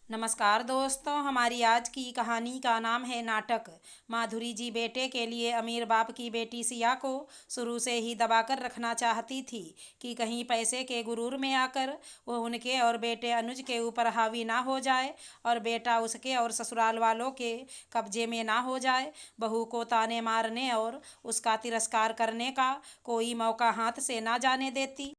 नमस्कार दोस्तों, हमारी आज की कहानी का नाम है नाटक। माधुरी जी बेटे के लिए अमीर बाप की बेटी सिया को शुरू से ही दबाकर रखना चाहती थी कि कहीं पैसे के गुरूर में आकर वो उनके और बेटे अनुज के ऊपर हावी ना हो जाए और बेटा उसके और ससुराल वालों के कब्जे में ना हो जाए। बहू को ताने मारने और उसका तिरस्कार करने का कोई मौका हाथ से ना जाने देती।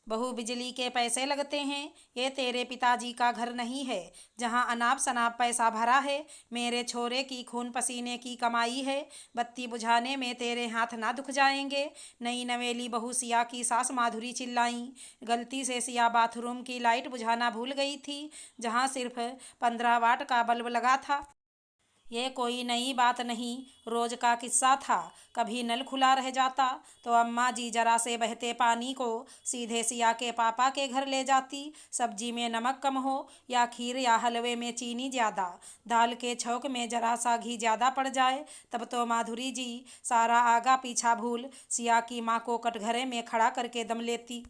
बहू, बिजली के पैसे लगते हैं, ये तेरे पिताजी का घर नहीं है जहाँ अनाप शनाप पैसा भरा है। मेरे छोरे की खून पसीने की कमाई है। बत्ती बुझाने में तेरे हाथ ना दुख जाएंगे। नई नवेली बहू सिया की सास माधुरी चिल्लाई। गलती से सिया बाथरूम की लाइट बुझाना भूल गई थी, जहाँ सिर्फ 15 वाट का बल्ब लगा था। ये कोई नई बात नहीं, रोज का किस्सा था। कभी नल खुला रह जाता तो अम्मा जी जरा से बहते पानी को सीधे सिया के पापा के घर ले जाती। सब्जी में नमक कम हो या खीर या हलवे में चीनी ज़्यादा, दाल के छौंक में जरा सा घी ज़्यादा पड़ जाए, तब तो माधुरी जी सारा आगा पीछा भूल सिया की माँ को कटघरे में खड़ा करके दम लेती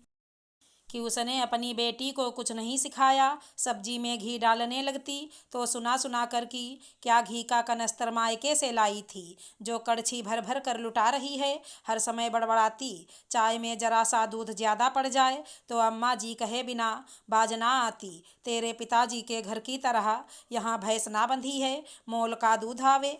कि उसने अपनी बेटी को कुछ नहीं सिखाया। सब्जी में घी डालने लगती तो सुना सुना कर कि क्या घी का कनस्तर मायके से लाई थी, जो कड़छी भर भर कर लुटा रही है। हर समय बड़बड़ाती, चाय में जरा सा दूध ज़्यादा पड़ जाए तो अम्मा जी कहे बिना बाज ना आती, तेरे पिताजी के घर की तरह यहाँ भैंस ना बंधी है, मोल का दूध आवे।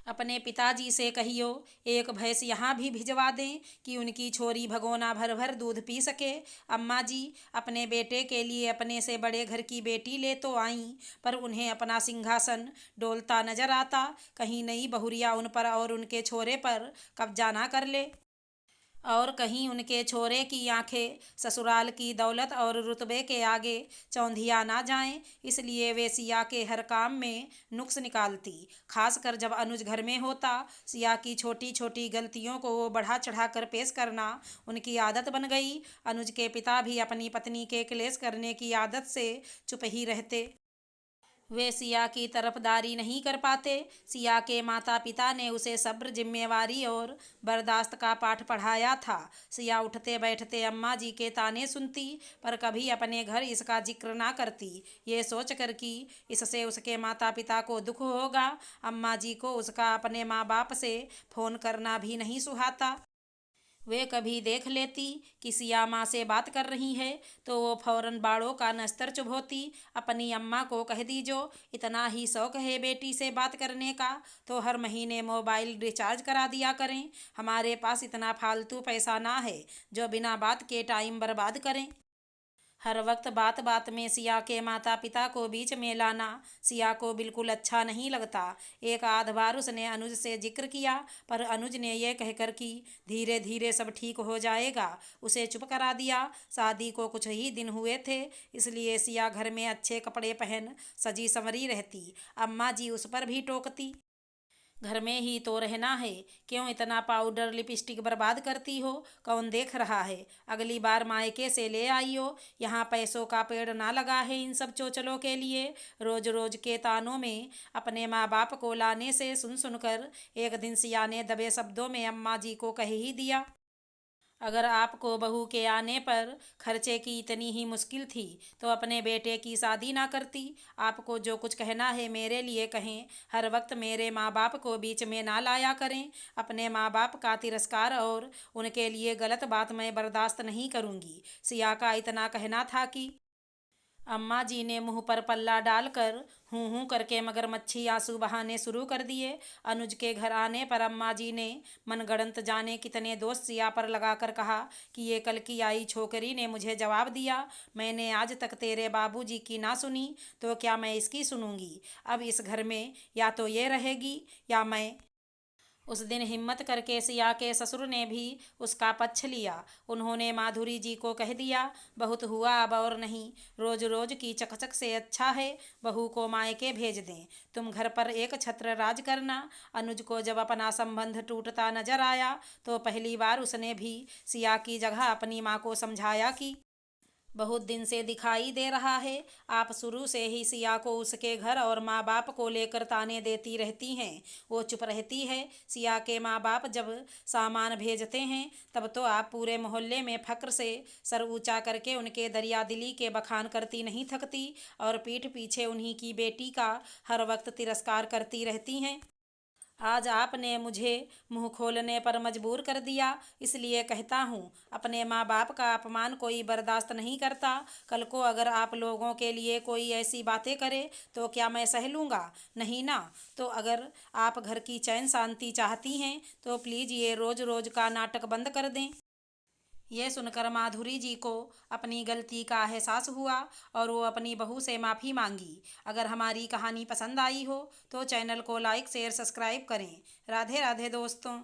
अपने पिताजी से कहियो एक भैंस यहाँ भी भिजवा दें कि उनकी छोरी भगोना भर भर दूध पी सके। अम्मा जी अपने बेटे के लिए अपने से बड़े घर की बेटी ले तो आईं, पर उन्हें अपना सिंहासन डोलता नजर आता, कहीं नई बहुरिया उन पर और उनके छोरे पर कब्जा ना कर ले, और कहीं उनके छोरे की आंखें ससुराल की दौलत और रुतबे के आगे चौंधिया ना जाएं। इसलिए वे सिया के हर काम में नुक्स निकालती। खासकर जब अनुज घर में होता, सिया की छोटी छोटी गलतियों को वो बढ़ा चढ़ा कर पेश करना उनकी आदत बन गई। अनुज के पिता भी अपनी पत्नी के क्लेश करने की आदत से चुप ही रहते। वे सिया की तरफदारी नहीं कर पाते। सिया के माता पिता ने उसे सब्र, जिम्मेवारी और बर्दाश्त का पाठ पढ़ाया था। सिया उठते बैठते अम्मा जी के ताने सुनती, पर कभी अपने घर इसका जिक्र ना करती, ये सोच कर कि इससे उसके माता पिता को दुख होगा। अम्मा जी को उसका अपने माँ बाप से फ़ोन करना भी नहीं सुहाता। वे कभी देख लेती कि सिया माँ से बात कर रही है तो वो फौरन बाड़ों का नस्तर चुभोती। अपनी अम्मा को कह दीजो, इतना ही शौक है बेटी से बात करने का तो हर महीने मोबाइल रिचार्ज करा दिया करें। हमारे पास इतना फालतू पैसा ना है जो बिना बात के टाइम बर्बाद करें। हर वक्त बात बात में सिया के माता पिता को बीच में लाना सिया को बिल्कुल अच्छा नहीं लगता। एक आध बार उसने अनुज से जिक्र किया, पर अनुज ने यह कहकर कि धीरे धीरे सब ठीक हो जाएगा, उसे चुप करा दिया। शादी को कुछ ही दिन हुए थे, इसलिए सिया घर में अच्छे कपड़े पहन सजी संवरी रहती। अम्मा जी उस पर भी टोकती, घर में ही तो रहना है, क्यों इतना पाउडर लिपस्टिक बर्बाद करती हो, कौन देख रहा है, अगली बार मायके से ले आई हो। यहाँ पैसों का पेड़ ना लगा है इन सब चोचलों के लिए। रोज रोज के तानों में अपने माँ बाप को लाने से सुन सुनकर एक दिन सिया ने दबे शब्दों में अम्मा जी को कह ही दिया, अगर आपको बहू के आने पर खर्चे की इतनी ही मुश्किल थी तो अपने बेटे की शादी ना करती। आपको जो कुछ कहना है मेरे लिए कहें, हर वक्त मेरे माँ बाप को बीच में ना लाया करें। अपने माँ बाप का तिरस्कार और उनके लिए गलत बात मैं बर्दाश्त नहीं करूँगी। सिया का इतना कहना था कि अम्मा जी ने मुंह पर पल्ला डालकर हूँ हूँ करके मगरमच्छी आंसू बहाने शुरू कर दिए। अनुज के घर आने पर अम्मा जी ने मनगढ़ंत जाने कितने दोस्त सिया पर लगाकर कहा कि ये कल की आई छोकरी ने मुझे जवाब दिया, मैंने आज तक तेरे बाबूजी की ना सुनी तो क्या मैं इसकी सुनूंगी। अब इस घर में या तो ये रहेगी या मैं। उस दिन हिम्मत करके सिया के ससुर ने भी उसका पक्ष लिया। उन्होंने माधुरी जी को कह दिया, बहुत हुआ अब और नहीं, रोज रोज की चकचक से अच्छा है बहू को मायके भेज दें, तुम घर पर एक छत्र राज करना। अनुज को जब अपना संबंध टूटता नजर आया तो पहली बार उसने भी सिया की जगह अपनी माँ को समझाया कि बहुत दिन से दिखाई दे रहा है आप शुरू से ही सिया को उसके घर और माँ बाप को लेकर ताने देती रहती हैं। वो चुप रहती है। सिया के माँ बाप जब सामान भेजते हैं तब तो आप पूरे मोहल्ले में फक्र से सर ऊंचा करके उनके दरिया दिली के बखान करती नहीं थकती और पीठ पीछे उन्हीं की बेटी का हर वक्त तिरस्कार करती रहती हैं। आज आपने मुझे मुंह खोलने पर मजबूर कर दिया, इसलिए कहता हूँ अपने माँ बाप का अपमान कोई बर्दाश्त नहीं करता। कल को अगर आप लोगों के लिए कोई ऐसी बातें करे तो क्या मैं सह लूँगा? नहीं ना। तो अगर आप घर की चैन शांति चाहती हैं तो प्लीज़ ये रोज़ रोज़ का नाटक बंद कर दें। यह सुनकर माधुरी जी को अपनी गलती का एहसास हुआ और वो अपनी बहू से माफ़ी मांगी। अगर हमारी कहानी पसंद आई हो तो चैनल को लाइक शेयर सब्सक्राइब करें। राधे राधे दोस्तों।